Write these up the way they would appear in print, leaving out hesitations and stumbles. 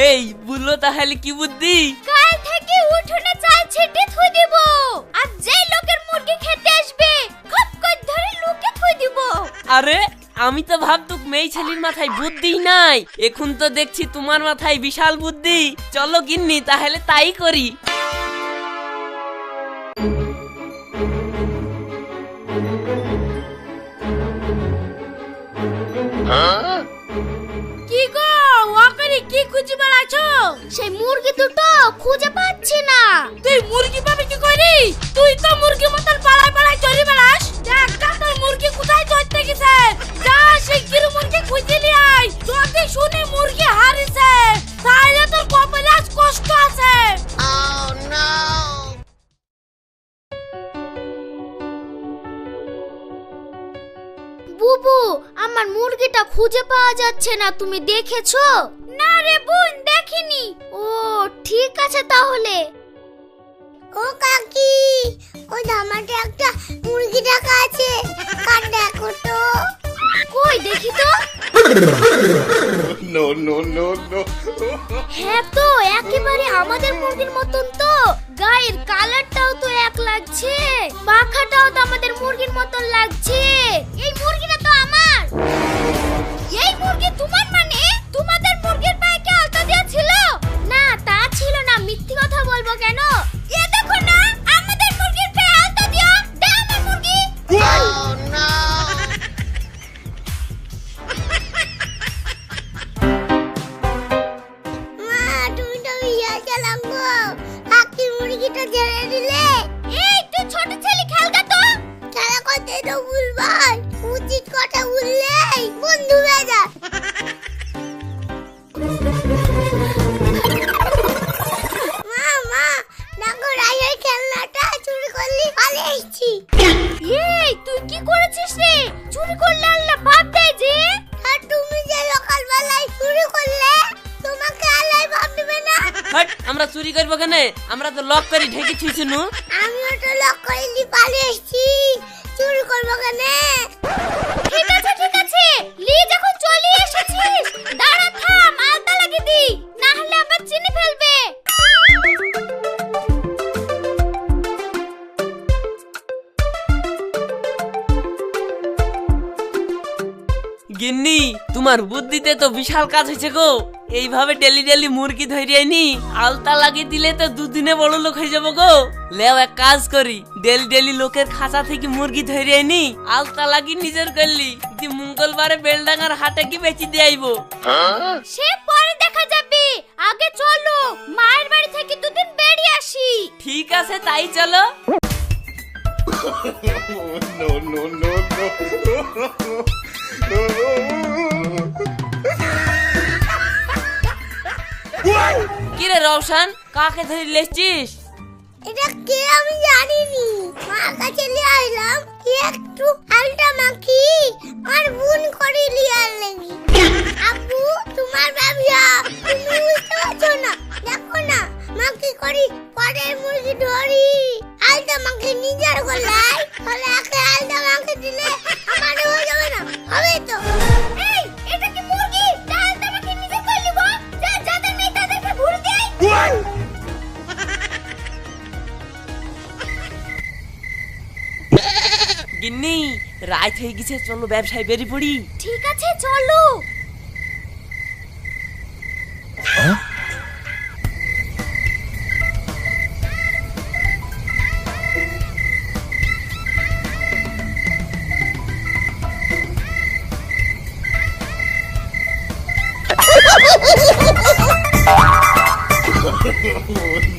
এই বললো তাহলে কি বুদ্ধি? কাল থেকে উঠোনে চাল ছিটে থুই দিব, আর যেই লোকের মুরগি খেতে আসবে খপ করে ধরে লুকে থুই দিব। আরে আমি তো ভাবতুক মেয়ে ছেলের মাথায় বুদ্ধি নাই, এখন তো দেখছি তোমার মাথায় বিশাল বুদ্ধি। চলো গিন্নি তাহলে তাই করি। কি গো ওখানে কি খুঁজে বেড়াচ্ছো? সেই মুরগি দুটো খুঁজে পাচ্ছি না। তুই মুরগি পাবি কি করে? তুই তো মুরগি মতন পাড়ায় পাড়ায় চলে বেড়াস। দেখ তোর মুরগি কোথায় চড়তে গেছে, যা সেই গিরু মুরগি খুঁজে নিয়ে আয়। যদি শুনি মুরগি হারিয়েছে তাহলে তোর কপালে আজ কষ্ট আছে। বুবু, আমার মুরগিটা খুঁজে পাওয়া যাচ্ছে না, তুমি দেখেছো? না রে বোন, দেখিনি। ও ঠিক আছে তাহলে। ও কাকি, ওই ধামাতে একটা মুরগি রাখা আছে, কার দেখো তো। কই দেখি তো। No, no, no, no. হ্যাঁ তো, একেবারে আমাদের মুরগির মতন তো। গায়ের কালারটাও তো এক লাগছে, পাখাটাও তো আমাদের মুরগির মতন লাগছে। এই মুরগিটা তো আমার। এই মুরগি তোমার মানে? তোমাদের মুরগির পায়ে কি আলতা দেওয়া ছিল? না তা ছিল না, মিথ্যে কথা বলবো কেন? এ দেখো না, আমাদের মুরগির পায়ে আলতা দেওয়া। দে আমার মুরগি। Oh no. তুমি তো বিয়া চালাম গো, কাকি মুরগিটা ছেড়ে দিলে। এই তুই ছোট ছেলে, খেলগা তো। খেলা করতে তো ভুলবাই, উচিত কথা বললেই বন্ধু হয়ে যায়। মা মা, দেখো রাইয়ের খেলনাটা চুরি করলি, পালিয়ে এসেছি। এই তুই কি করেছিস রে? চুরি করলে আল্লাহ বাপ দেয় যে। আর তুমি যে সকালবেলায় চুরি করলে, তোমাকে আল্লাহ বাপ দেবে না? হট, আমরা চুরি করবো কেন? আমরা তো লক করে ঢেকেছি শুনু। আমিও তো লক করে দি পালিয়ে এসেছি, চুরি করবো কেন? ঠিক আছে ঠিক আছে, লি যখন চলে এসেছিস দাঁড়া, থাম, আলতা লাগিয়ে দি, না হলে আবার চিনি ফেলবে। গিন্নি তোমার বুদ্ধিতে তো বিশাল কাজ হয়েছে গো। এইভাবে ডেলি ডেলি মুরগি ধরিয়ে নি, আলতা লাগিয়ে দিলে তো দুদিনে বড় লোক হয়ে যাবো গো। লেও এক কাজ করি, ডেলি ডেলি লোকের খাঁচা থেকে মুরগি ধরিয়ে নি, আলতা লাগিয়ে নিজের করলি, যে মঙ্গলবারে বেলডাঙ্গার হাটে কি বেচি দিয়ে আইবো। সে পরে দেখা যাবে, আগে চলো মায়ের বাড়ি থেকে দুদিন বেরিয়ে আসি। ঠিক আছে তাই চলো। No, no, no, no. কিরে রওশন, কাকে ধরে লেছিস? এটা কে আমি জানিনি, মার কাছে নিয়ে আইলাম একটু আলটা মাখি আর বুন করে লিয়ার লাগি। আব্বু তোমার ব্যবসা তুমি বুঝতে পারছো না, দেখো না মা কি করি, পরের মুরগি ধরি আলটা মাখি নিজের গলায়, তাহলে একে আলটা মাখি দিলে আমার হয়ে যাবে না? হবে তো। এই এটা কি মুরগি? আলটা মাখি নিজে করে লিব, যা যাদের নেই তাদেরকে ভুল দেই। গিন্নি রাত হয়ে গেছে, চলো ব্যবসায় বেরিয়ে পড়ি। ঠিক আছে চলো।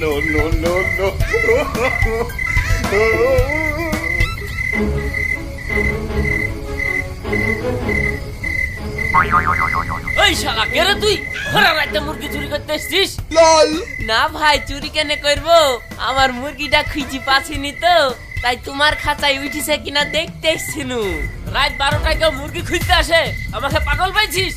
No, no, no, no. ওই শালা কে রে তুই? ঘরে রাতে মুরগি চুরি করতে এসেছিস? না ভাই, চুরি কেন করবো, আমার মুরগিটা খুঁজি পাচ্ছিনি তো, তাই তোমার খাঁচায় উঠিছে কিনা দেখতে এসেছিনু। রাত 12টায় কেউ মুরগি খুঁজতে আসে, আমাকে পাগল পাইছিস?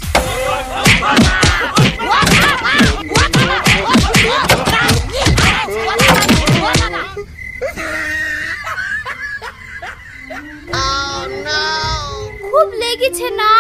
খুব লেগেছে না?